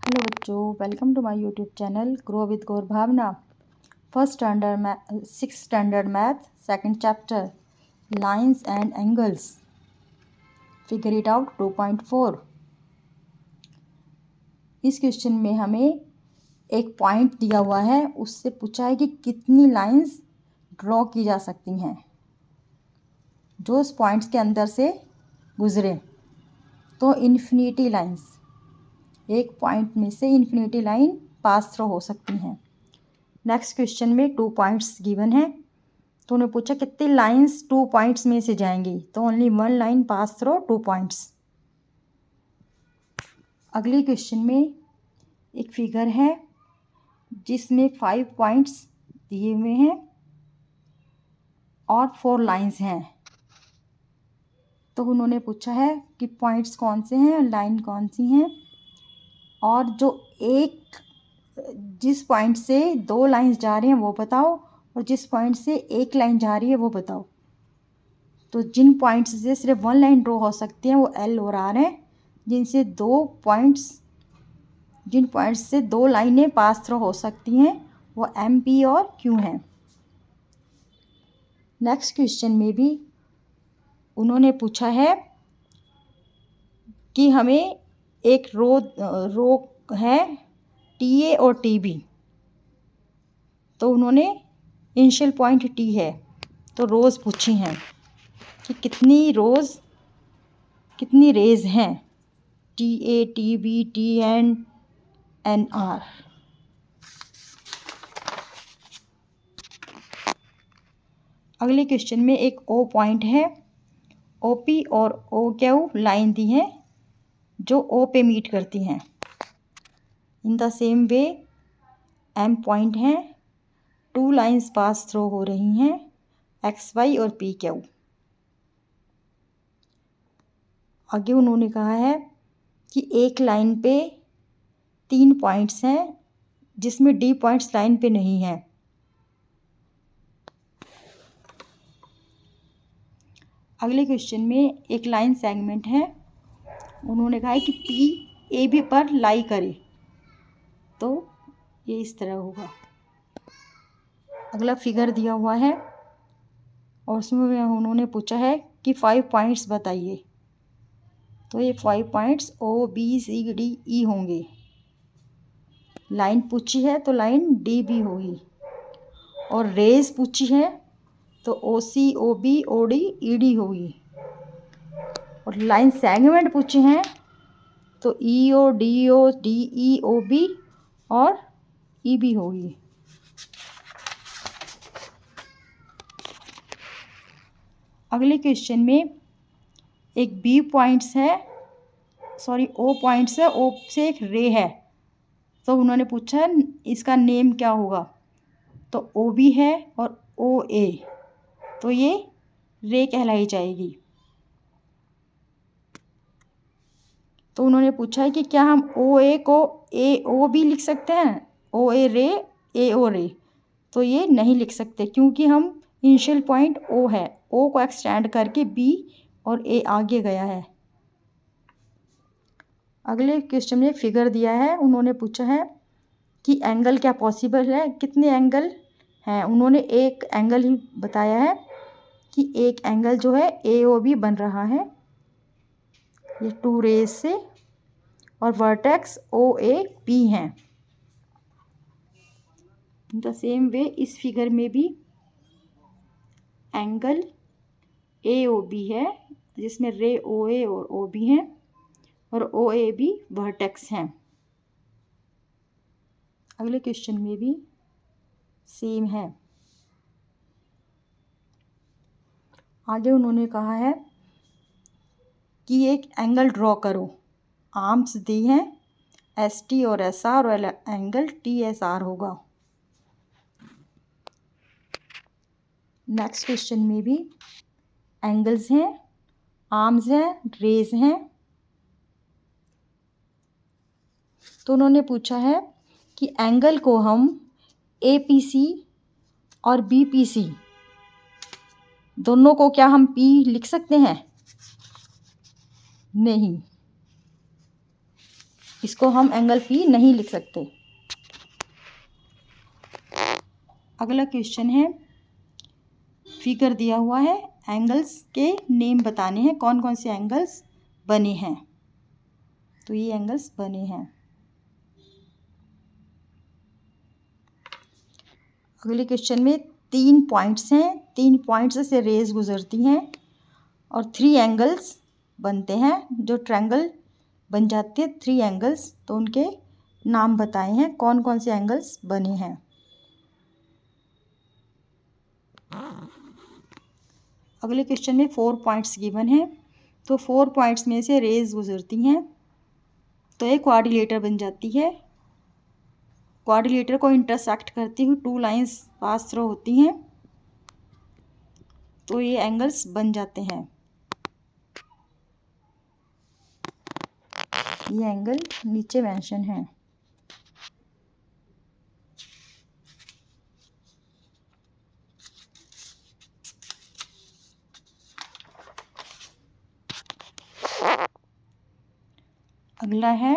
Hello बच्चों, welcome to my YouTube channel grow with Gaur Bhavna. Six standard math, second chapter, lines and angles, figure it out 2.4। इस question में हमें एक point दिया हुआ है, उससे पूछा है कि कितनी लाइंस ड्रॉ की जा सकती हैं जो उस पॉइंट्स के अंदर से गुजरे। तो इन्फिनिटी लाइंस, एक पॉइंट में से इन्फिनिटी लाइन पास थ्रू हो सकती हैं। नेक्स्ट क्वेश्चन में 2 पॉइंट्स गिवन है, तो उन्हें पूछा कितनी लाइंस 2 पॉइंट्स में से जाएंगी। तो only 1 line pass through 2 points. अगली क्वेश्चन में एक फिगर है जिसमें 5 पॉइंट्स दिए हुए हैं और 4 लाइंस हैं। तो उन्होंने पूछा है कि पॉइंट्स कौन से हैं, लाइन कौन सी हैं, और जिस पॉइंट से 2 लाइंस जा रही हैं वो बताओ, और जिस पॉइंट से 1 लाइन जा रही है वो बताओ। तो जिन पॉइंट्स से सिर्फ 1 लाइन ड्रॉ हो सकती हैं वो एल और आर हैं। जिन पॉइंट्स से 2 लाइनें पास थ्रू हो सकती हैं वो एम, पी और क्यू हैं। नेक्स्ट क्वेश्चन में भी उन्होंने पूछा है कि हमें एक रो है टी ए और टी बी। तो उन्होंने इनिशियल पॉइंट टी है, तो रोज़ पूछी हैं कि कितनी रेज हैं, T A, T B, T N R. अगले क्वेश्चन में एक ओ पॉइंट है, ओ पी और ओ क्यू लाइन दी है जो ओ पे मीट करती हैं। In the same way M point है, 2 लाइंस पास थ्रू हो रही हैं, एक्स वाई और पी क्यू। आगे उन्होंने कहा है कि एक लाइन पे 3 पॉइंट्स हैं जिसमें डी पॉइंट्स लाइन पे नहीं हैं। अगले क्वेश्चन में एक लाइन सेगमेंट है, उन्होंने कहा है कि पी ए बी पर लाई करे, तो ये इस तरह होगा। अगला फिगर दिया हुआ है और उसमें उन्होंने पूछा है कि 5 पॉइंट्स बताइए। तो ये 5 points O B C D E होंगे। लाइन पूछी है तो लाइन डी बी होगी, और रेज पूछी है तो O C, O B, O D, E D होगी, और लाइन सेगमेंट पूछे हैं तो E O, D O, D E, O B और ई बी होगी। अगले क्वेश्चन में एक बी पॉइंट्स है, सॉरी ओ पॉइंट्स है, ओ से एक रे है। तो उन्होंने पूछा इसका नेम क्या होगा। तो ओ बी है और ओ ए, तो ये रे कहलाई जाएगी। तो उन्होंने पूछा है कि क्या हम ओ ए को ए ओ बी लिख सकते हैं, ओ ए रे, ए ओ रे। तो ये नहीं लिख सकते क्योंकि हम इनिशियल पॉइंट ओ है, ओ को एक्सटेंड करके बी और ए आगे गया है। अगले क्वेश्चन में फिगर दिया है, उन्होंने पूछा है कि एंगल क्या पॉसिबल है, कितने एंगल हैं। उन्होंने एक एंगल ही बताया है कि एक एंगल जो है ए ओ बी बन रहा है, ये 2 रेज से, और वर्टेक्स ओ ए पी हैं। द सेम वे इस फिगर में भी एंगल ए ओ बी है जिसमें रे ओ ए और ओ बी हैं, और ओ ए बी वर्टेक्स हैं। अगले क्वेश्चन में भी सेम है। आगे उन्होंने कहा है कि एक एंगल ड्रॉ करो। आर्म्स दी हैं एस टी और एस आर, और एंगल टी एस आर होगा। नेक्स्ट क्वेश्चन में भी एंगल्स हैं, आर्म्स हैं, रेज हैं। तो उन्होंने पूछा है कि एंगल को हम ए पी सी और बी पी सी दोनों को क्या हम पी लिख सकते हैं? नहीं। इसको हम एंगल फी नहीं लिख सकते। अगला क्वेश्चन है, फिगर दिया हुआ है, एंगल्स के नेम बताने हैं, कौन कौन से एंगल्स बने हैं। तो ये एंगल्स बने हैं। अगले क्वेश्चन में 3 पॉइंट्स हैं, 3 पॉइंट्स से रेज गुजरती हैं और 3 एंगल्स बनते हैं, जो ट्रायंगल बन जाते हैं 3 एंगल्स। तो उनके नाम बताए हैं, कौन कौन से एंगल्स बने हैं। अगले क्वेश्चन में 4 पॉइंट्स गिवन है, तो 4 पॉइंट्स में से रेज गुजरती हैं तो एक क्वाड्रिलेटर बन जाती है। क्वाड्रिलेटर को इंटरसेक्ट करती हुई 2 लाइंस पास थ्रू होती हैं, तो ये एंगल्स बन जाते हैं। ये एंगल नीचे मेंशन है। अगला है